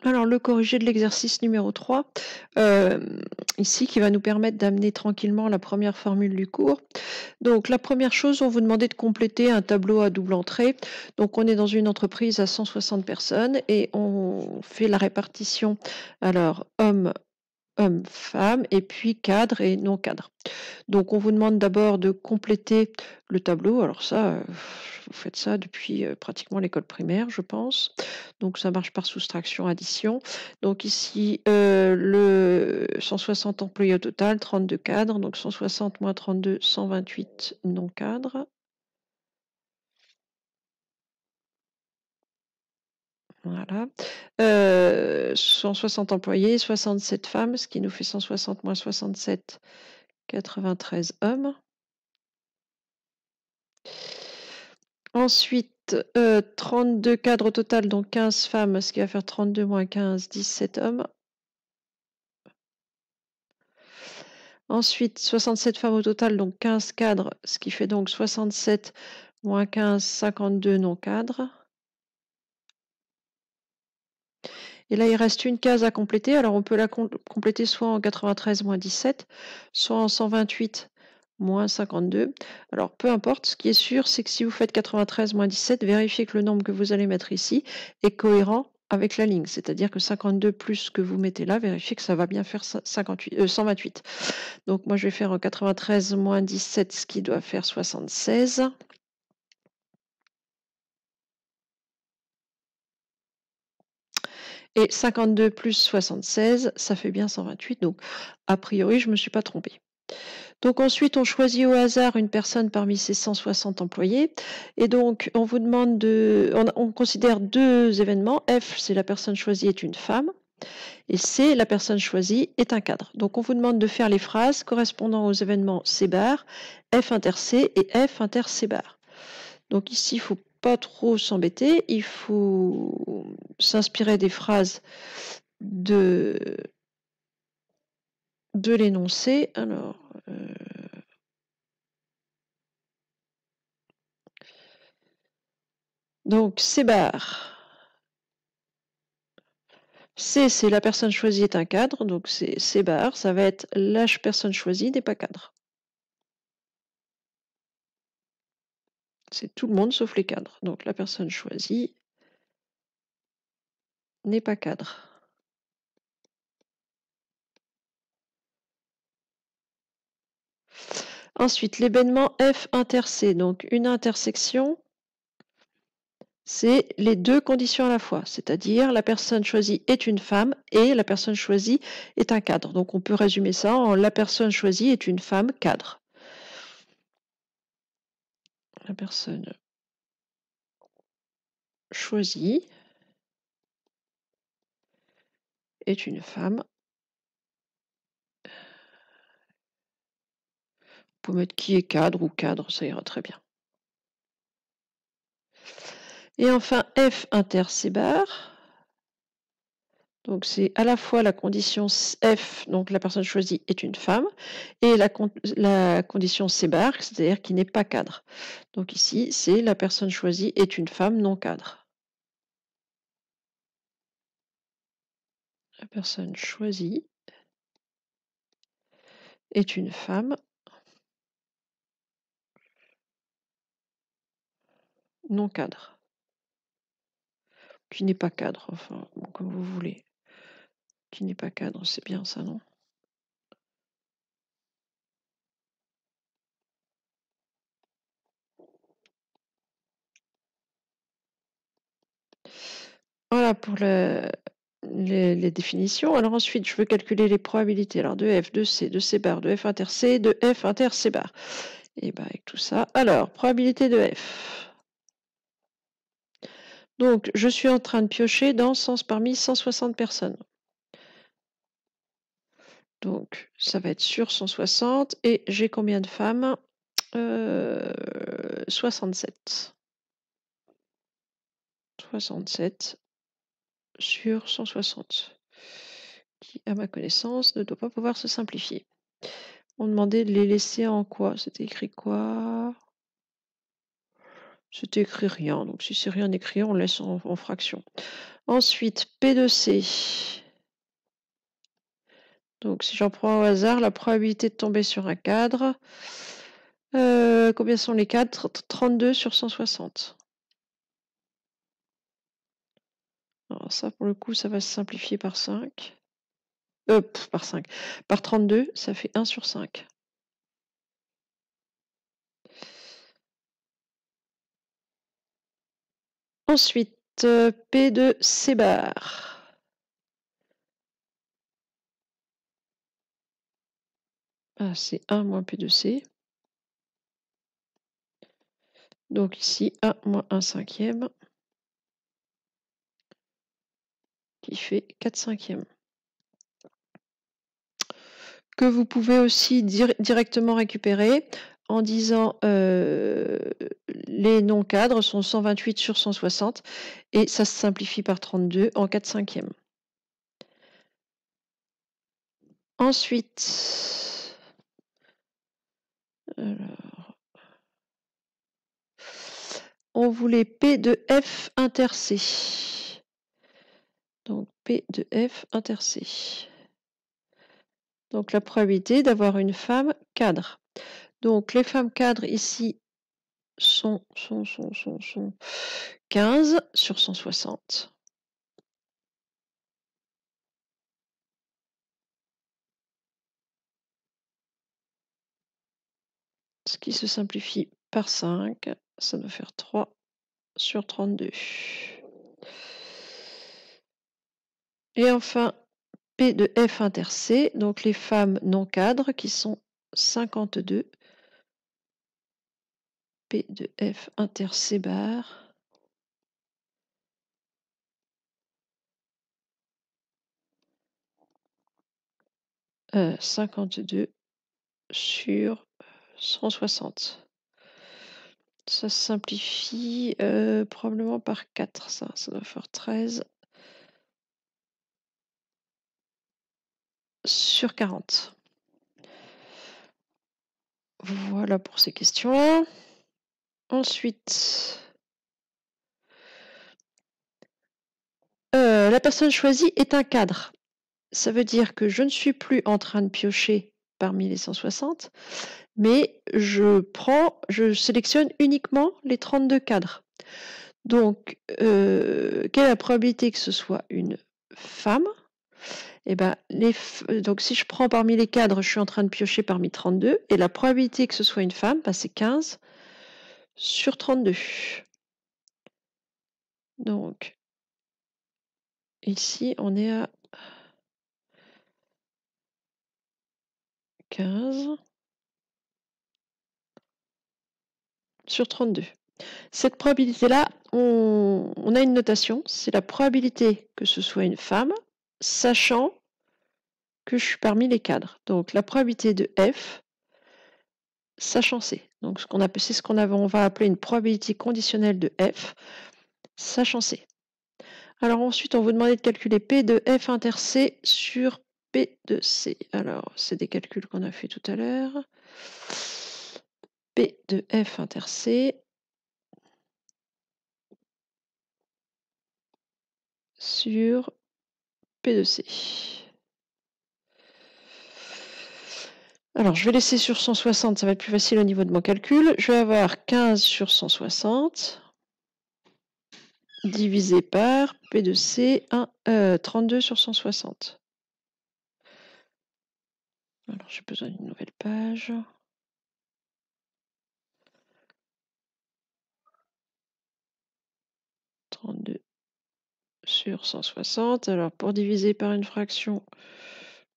Alors, le corrigé de l'exercice numéro 3, ici, qui va nous permettre d'amener tranquillement la première formule du cours. Donc, la première chose, on vous demandait de compléter un tableau à double entrée. Donc, on est dans une entreprise à 160 personnes et on fait la répartition. Alors, hommes, femmes, et puis cadre et non cadre. Donc, on vous demande d'abord de compléter le tableau. Alors ça, vous faites ça depuis pratiquement l'école primaire, je pense. Donc, ça marche par soustraction, addition. Donc, ici, le 160 employés au total, 32 cadres. Donc, 160 moins 32, 128 non cadres. Voilà. 160 employés, 67 femmes, ce qui nous fait 160 moins 67, 93 hommes. Ensuite, 32 cadres au total, donc 15 femmes, ce qui va faire 32 moins 15, 17 hommes. Ensuite, 67 femmes au total, donc 15 cadres, ce qui fait donc 67 moins 15, 52 non cadres. Et là, il reste une case à compléter. Alors, on peut la compléter soit en 93 moins 17, soit en 128 moins 52. Alors, peu importe. Ce qui est sûr, c'est que si vous faites 93 moins 17, vérifiez que le nombre que vous allez mettre ici est cohérent avec la ligne. C'est-à-dire que 52 plus ce que vous mettez là, vérifiez que ça va bien faire 128. Donc, moi, je vais faire en 93 moins 17, ce qui doit faire 76. Et 52 plus 76, ça fait bien 128. Donc, a priori, je ne me suis pas trompée. Donc ensuite, on choisit au hasard une personne parmi ces 160 employés. Et donc, on vous demande on considère deux événements. F, c'est la personne choisie est une femme. Et C, la personne choisie est un cadre. Donc, on vous demande de faire les phrases correspondant aux événements C bar, F inter C et F inter C bar. Donc ici, il ne faut pas trop s'embêter. Il faut s'inspirer des phrases de l'énoncé. Alors, donc C bar. C, c'est la personne choisie est un cadre, donc c'est C bar, ça va être la personne choisie n'est pas cadre. C'est tout le monde sauf les cadres. Donc la personne choisie n'est pas cadre. Ensuite, l'événement F inter C, donc une intersection, c'est les deux conditions à la fois, c'est-à-dire la personne choisie est une femme et la personne choisie est un cadre. Donc on peut résumer ça en la personne choisie est une femme cadre. La personne choisie est une femme. On peut mettre qui est cadre ou cadre, ça ira très bien. Et enfin, F inter C bar. Donc c'est à la fois la condition F, donc la personne choisie est une femme, et la condition C bar, c'est-à-dire qui n'est pas cadre. Donc ici, c'est la personne choisie est une femme non cadre. La personne choisie est une femme non cadre. Qui n'est pas cadre, enfin, bon, comme vous voulez. Qui n'est pas cadre, c'est bien ça, non? Voilà pour les définitions. Alors ensuite, je veux calculer les probabilités. Alors de F, de C, de C bar, de F inter C, de F inter C bar. Et bien avec tout ça. Alors, probabilité de F. Donc, je suis en train de piocher parmi 160 personnes. Donc, ça va être sur 160. Et j'ai combien de femmes 67. 67 sur 160. Qui, à ma connaissance, ne doit pas pouvoir se simplifier. On demandait de les laisser en quoi? C'était écrit quoi? C'est écrit rien, donc si c'est rien écrit, on laisse en fraction. Ensuite, P de C. Donc si j'en prends au hasard, la probabilité de tomber sur un cadre. Combien sont les cadres? 32 sur 160. Alors ça, pour le coup, ça va se simplifier par 5. Par 5. Par 32, ça fait 1 sur 5. Ensuite, P de C bar. Ah, c'est 1 moins P de C. Donc ici, 1 moins 1 cinquième, qui fait 4 cinquièmes. Que vous pouvez aussi directement récupérer en disant les non-cadres sont 128 sur 160 et ça se simplifie par 32 en 4 cinquièmes. Ensuite, alors, on voulait P de F inter C. Donc P de F inter C. Donc la probabilité d'avoir une femme cadre. Donc les femmes cadres ici sont 15 sur 160. Ce qui se simplifie par 5, ça doit faire 3 sur 32. Et enfin, P de F inter C, donc les femmes non cadres qui sont 52. P de F inter C bar. Euh, 52 sur 160. Ça se simplifie probablement par 4, ça doit faire 13 sur 40. Voilà pour ces questions-là. Ensuite, la personne choisie est un cadre. Ça veut dire que je ne suis plus en train de piocher parmi les 160, mais je sélectionne uniquement les 32 cadres. Donc, quelle est la probabilité que ce soit une femme? Eh ben, donc si je prends parmi les cadres, je suis en train de piocher parmi 32, et la probabilité que ce soit une femme, ben, c'est 15 sur 32. Donc, ici, on est à 15 sur 32. Cette probabilité-là, on a une notation, c'est la probabilité que ce soit une femme, sachant que je suis parmi les cadres. Donc la probabilité de F, sachant C. Donc c'est ce on va appeler une probabilité conditionnelle de F, sachant C. Alors ensuite, on vous demandait de calculer P de F inter C sur P de C. Alors, c'est des calculs qu'on a fait tout à l'heure. P de F inter C sur P de C. Alors, je vais laisser sur 160, ça va être plus facile au niveau de mon calcul. Je vais avoir 15 sur 160 divisé par P de C, 32 sur 160. Alors, j'ai besoin d'une nouvelle page. « 32 sur 160. Alors, pour diviser par une fraction,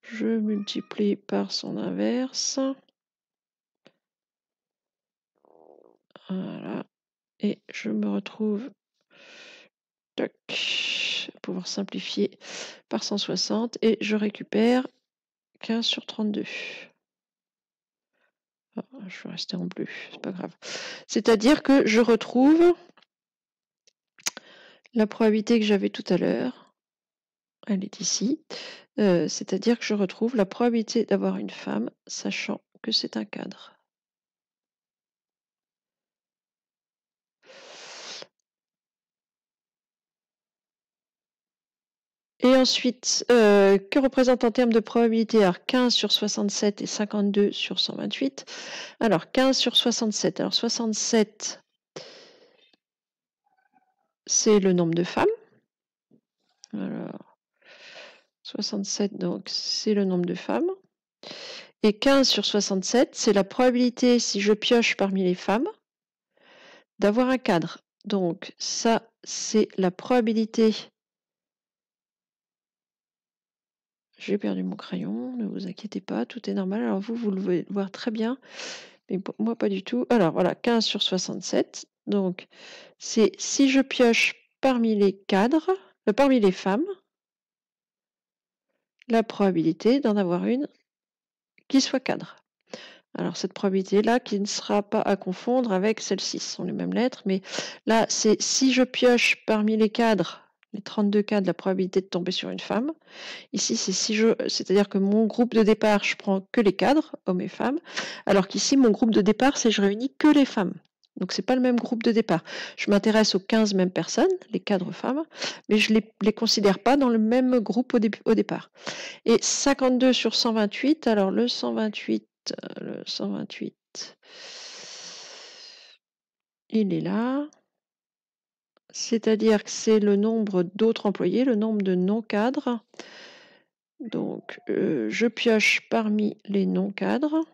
je multiplie par son inverse. Voilà. Et je me retrouve, tac, pouvoir simplifier par 160 et je récupère 15 sur 32. Oh, je vais rester en bleu, c'est pas grave. C'est-à-dire que je retrouve la probabilité que j'avais tout à l'heure. Elle est ici. C'est-à-dire que je retrouve la probabilité d'avoir une femme, sachant que c'est un cadre. Et ensuite, que représentent en termes de probabilité? Alors 15 sur 67 et 52 sur 128. Alors 15 sur 67. Alors 67, c'est le nombre de femmes. Alors 67, donc c'est le nombre de femmes. Et 15 sur 67, c'est la probabilité, si je pioche parmi les femmes, d'avoir un cadre. Donc ça, c'est la probabilité. J'ai perdu mon crayon, ne vous inquiétez pas, tout est normal. Alors vous le voyez voir très bien, mais moi pas du tout. Alors voilà, 15 sur 67. Donc c'est si je pioche parmi les cadres, parmi les femmes, la probabilité d'en avoir une qui soit cadre. Alors cette probabilité-là qui ne sera pas à confondre avec celle-ci, ce sont les mêmes lettres, mais là c'est si je pioche parmi les cadres, les 32 cadres, la probabilité de tomber sur une femme. Ici, c'est-à-dire que mon groupe de départ, je prends que les cadres, hommes et femmes, alors qu'ici, mon groupe de départ, c'est je réunis que les femmes. Donc, c'est pas le même groupe de départ. Je m'intéresse aux 15 mêmes personnes, les cadres femmes, mais je les considère pas dans le même groupe au départ. Et 52 sur 128, alors le 128, il est là. C'est-à-dire que c'est le nombre d'autres employés, le nombre de non-cadres. Donc, je pioche parmi les non-cadres.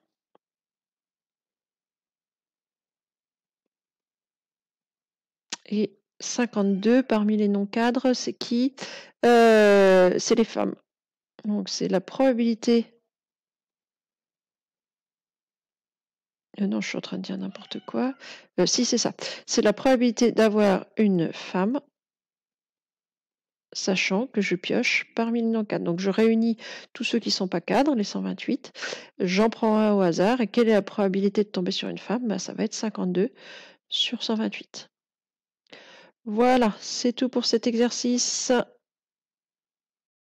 Et 52 parmi les non-cadres, c'est qui? C'est les femmes. Donc, c'est la probabilité. Non, je suis en train de dire n'importe quoi. Si, c'est ça. C'est la probabilité d'avoir une femme, sachant que je pioche parmi les non-cadres. Donc, je réunis tous ceux qui ne sont pas cadres, les 128. J'en prends un au hasard. Et quelle est la probabilité de tomber sur une femme? Ça va être 52 sur 128. Voilà, c'est tout pour cet exercice.